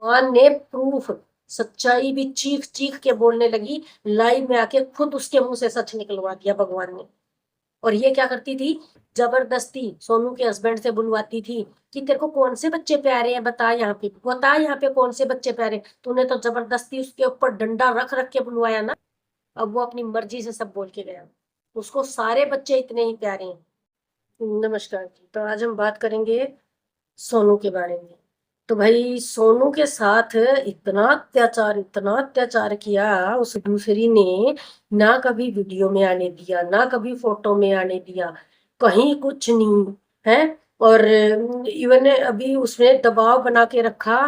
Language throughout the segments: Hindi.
भगवान ने प्रूफ, सच्चाई भी चीख चीख के बोलने लगी, लाइव में आके खुद उसके मुंह से सच निकलवा दिया भगवान ने। और ये क्या करती थी, जबरदस्ती सोनू के हस्बैंड से बुलवाती थी कि तेरे को कौन से बच्चे प्यारे हैं, बता यहाँ पे, बता यहाँ पे कौन से बच्चे प्यारे। तूने तो जबरदस्ती उसके ऊपर डंडा रख रख के बुलवाया ना। अब वो अपनी मर्जी से सब बोल के गया, उसको सारे बच्चे इतने ही प्यारे हैं। नमस्कार जी, तो आज हम बात करेंगे सोनू के बारे में। तो भाई सोनू के साथ इतना अत्याचार किया उस दूसरी ने। ना कभी वीडियो में आने दिया, ना कभी फोटो में आने दिया, कहीं कुछ नहीं है। और इवन अभी उसने दबाव बना के रखा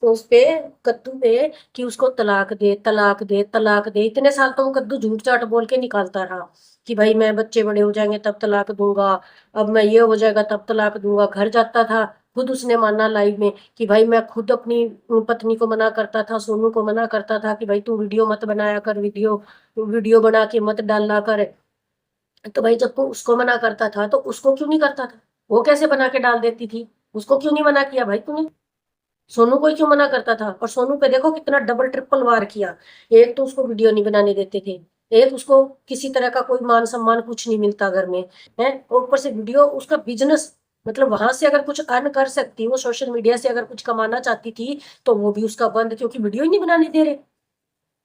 उस पे, कद्दू पे, कि उसको तलाक दे तलाक दे तलाक दे। इतने साल तो वो कद्दू झूठ चाट बोल के निकालता रहा कि भाई मैं बच्चे बड़े हो जाएंगे तब तलाक दूंगा, अब मैं ये हो जाएगा तब तलाक दूंगा। घर जाता था, खुद उसने माना लाइव में कि भाई मैं खुद अपनी पत्नी को मना करता था, सोनू को मना करता था कि भाई तू वीडियो मत बनाया कर, वीडियो वीडियो बना के मत डाला कर। तो भाई जब तू उसको मना करता था तो उसको क्यों नहीं करता था, वो कैसे बना के डाल देती थी, उसको क्यों नहीं मना किया भाई तूने। सोनू को ही क्यों मना करता था। और सोनू पे देखो कितना डबल ट्रिपल वार किया। एक तो उसको वीडियो नहीं बनाने देते थे, एक उसको किसी तरह का कोई मान सम्मान कुछ नहीं मिलता घर में है, और ऊपर से वीडियो उसका बिजनेस, मतलब वहां से अगर कुछ अर्न कर सकती, वो सोशल मीडिया से अगर कुछ कमाना चाहती थी तो वो भी उसका बंद, क्योंकि वीडियो ही नहीं बनाने दे रहे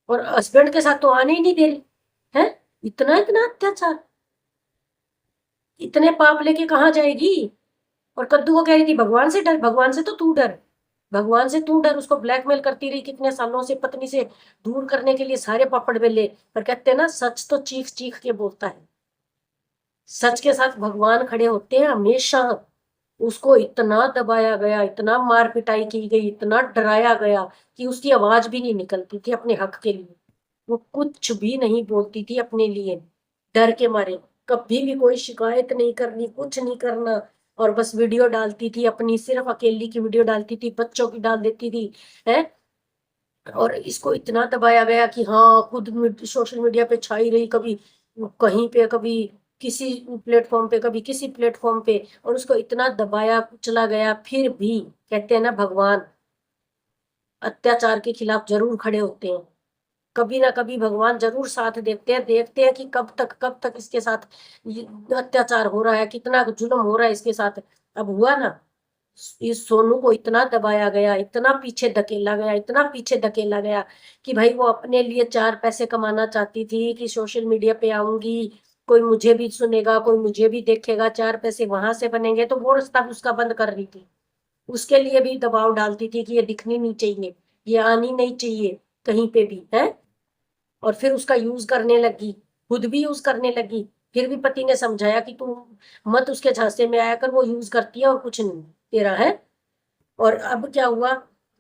और हस्बैंड के साथ तो आने ही नहीं दे रहे हैं। इतना इतना अत्याचार, इतने पाप लेके कहाँ जाएगी। और कद्दू को कह रही थी भगवान से डर, भगवान से तो तू डर, भगवान से तू डर। उसको ब्लैकमेल करती रही कितने सालों से, पत्नी से दूर करने के लिए सारे पापड़ बेले। पर कहते हैं ना, सच तो चीख चीख के बोलता है। सच के साथ भगवान खड़े होते हैं हमेशा। उसको इतना दबाया गया, इतना मार पिटाई की गई, इतना डराया गया कि उसकी आवाज भी नहीं निकलती थी अपने हक के लिए। वो कुछ भी नहीं बोलती थी अपने लिए, डर के मारे। कभी भी कोई शिकायत नहीं करनी, कुछ नहीं करना। और बस वीडियो डालती थी अपनी, सिर्फ अकेली की वीडियो डालती थी, बच्चों की डाल देती थी है। और इसको इतना दबाया गया कि हाँ, खुद सोशल मीडिया पे छाई रही, कभी कहीं पे, कभी किसी प्लेटफॉर्म पे, कभी किसी प्लेटफॉर्म पे। और उसको इतना दबाया कुचला गया, फिर भी कहते हैं ना, भगवान अत्याचार के खिलाफ जरूर खड़े होते हैं। कभी ना कभी भगवान जरूर साथ देते हैं, देखते हैं कि कब तक इसके साथ ये अत्याचार हो रहा है, कितना जुल्म हो रहा है इसके साथ। अब हुआ ना, इस सोनू को इतना दबाया गया, इतना पीछे धकेला गया, इतना पीछे धकेला गया कि भाई वो अपने लिए चार पैसे कमाना चाहती थी कि सोशल मीडिया पे आऊंगी, कोई मुझे भी सुनेगा, कोई मुझे भी देखेगा, चार पैसे वहां से बनेंगे, तो वो रास्ता भी उसका बंद कर रही थी। उसके लिए भी दबाव डालती थी कि ये दिखनी नहीं चाहिए, ये आनी नहीं चाहिए कहीं पे भी है। और फिर उसका यूज करने लगी, खुद भी यूज करने लगी। फिर भी पति ने समझाया कि तू मत उसके झांसे में आया कर, वो यूज करती है और कुछ नहीं तेरा है। और अब क्या हुआ,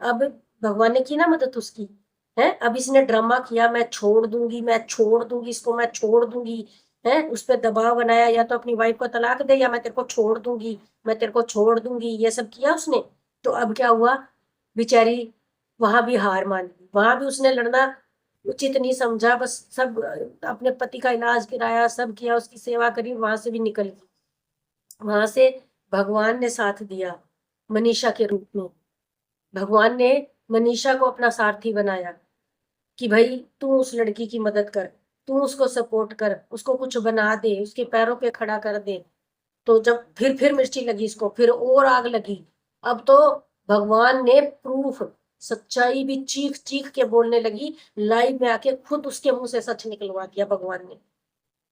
अब भगवान ने की ना मदद उसकी है। अब इसने ड्रामा किया, मैं छोड़ दूंगी, मैं छोड़ दूंगी इसको, मैं छोड़ दूंगी है। उस पर दबाव बनाया, या तो अपनी वाइफ को तलाक दे या मैं तेरे को छोड़ दूंगी, मैं तेरे को छोड़ दूंगी, ये सब किया उसने। तो अब क्या हुआ, बेचारी वहां भी हार मान ली, वहां भी उसने लड़ना उचित नहीं समझा। बस सब अपने पति का इलाज कराया, सब किया, उसकी सेवा करी, वहां से भी निकल गई। वहां से भगवान ने साथ दिया मनीषा के रूप में। भगवान ने मनीषा को अपना सारथी बनाया कि भाई तू उस लड़की की मदद कर, तू उसको सपोर्ट कर, उसको कुछ बना दे, उसके पैरों पे खड़ा कर दे। तो जब फिर मिर्ची लगी इसको, फिर और आग लगी। अब तो भगवान ने प्रूफ, सच्चाई भी चीख चीख के बोलने लगी, लाइव में आके खुद उसके मुंह से सच निकलवा दिया भगवान ने।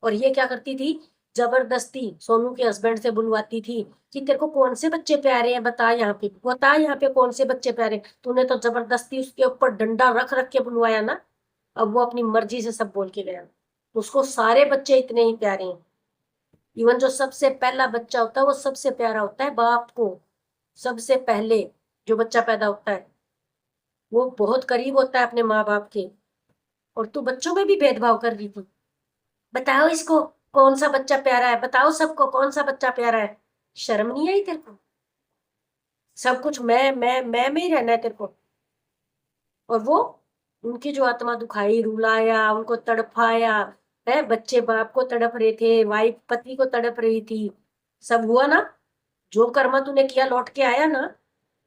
और ये क्या करती थी, जबरदस्ती सोनू के हस्बैंड से बुलवाती थी कि तेरे को कौन से बच्चे प्यारे हैं, बता यहाँ पे, बता यहाँ पे कौन से बच्चे प्यारे हैं। तूने तो जबरदस्ती उसके ऊपर डंडा रख रख के बुलवाया ना। अब वो अपनी मर्जी से सब बोल के गया, उसको सारे बच्चे इतने ही प्यारे हैं। इवन जो सबसे पहला बच्चा होता है वो सबसे प्यारा होता है बाप को। सबसे पहले जो बच्चा पैदा होता है वो बहुत करीब होता है अपने माँ बाप के। और तू बच्चों में भी भेदभाव कर रही थी। बताओ इसको कौन सा बच्चा प्यारा है, बताओ सबको कौन सा बच्चा प्यारा है। शर्म नहीं आई तेरे को, सब कुछ मैं में ही रहना है तेरे को। और वो उनकी जो आत्मा दुखाई, रुलाया, उनको तड़पाया है। बच्चे बाप को तड़प रहे थे, वाइफ पति को तड़प रही थी। सब हुआ ना, जो कर्मा तूने किया लौट के आया ना।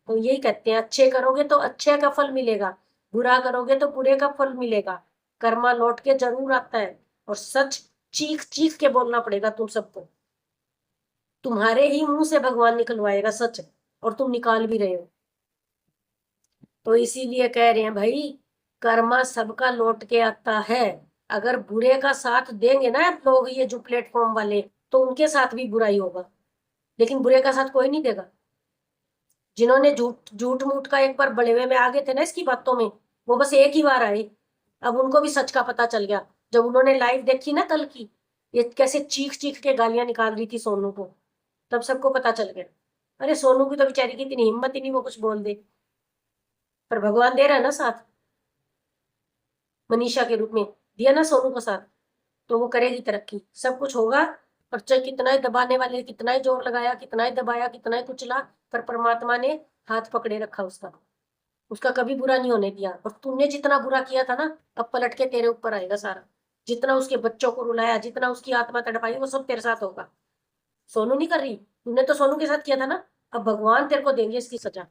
तो यही कहते हैं, अच्छे करोगे तो अच्छे का फल मिलेगा, बुरा करोगे तो बुरे का फल मिलेगा। कर्मा लौट के जरूर आता है। और सच चीख चीख के बोलना पड़ेगा तुम सबको। तुम्हारे ही मुंह से भगवान निकलवाएगा सच, और तुम निकाल भी रहे हो। तो इसीलिए कह रहे हैं भाई, कर्मा सबका लौट के आता है। अगर बुरे का साथ देंगे ना लोग, ये जो प्लेटफॉर्म वाले, तो उनके साथ भी बुराई होगा। लेकिन बुरे का साथ कोई नहीं देगा। जिन्होंने झूठ झूठ मूठ का एक बार बड़ेवे में आ गए थे ना इसकी बातों में, वो बस एक ही बार आए। अब उनको भी सच का पता चल गया। जब उन्होंने लाइव देखी ना कल की, ये कैसे चीख चीख के गालियां निकाल रही थी सोनू को, तब सबको पता चल गया। अरे सोनू की तो बेचारी की इतनी हिम्मत ही नहीं वो कुछ बोल दे, पर भगवान दे रहा है ना साथ। मनीषा के रूप में दिया ना सोनू को साथ, तो वो करेगी तरक्की, सब कुछ होगा। और चाहे कितना ही दबाने वाले, कितना ही जोर लगाया, कितना ही दबाया, कितना ही कुचला, पर परमात्मा ने हाथ पकड़े रखा उसका। उसका कभी बुरा नहीं होने दिया। और तूने जितना बुरा किया था ना, अब पलट के तेरे ऊपर आएगा सारा। जितना उसके बच्चों को रुलाया, जितना उसकी आत्मा तड़पाई, वो सब तेरे साथ होगा। सोनू नहीं कर रही, तूने तो सोनू के साथ किया था ना। अब भगवान तेरे को देंगे इसकी सजा।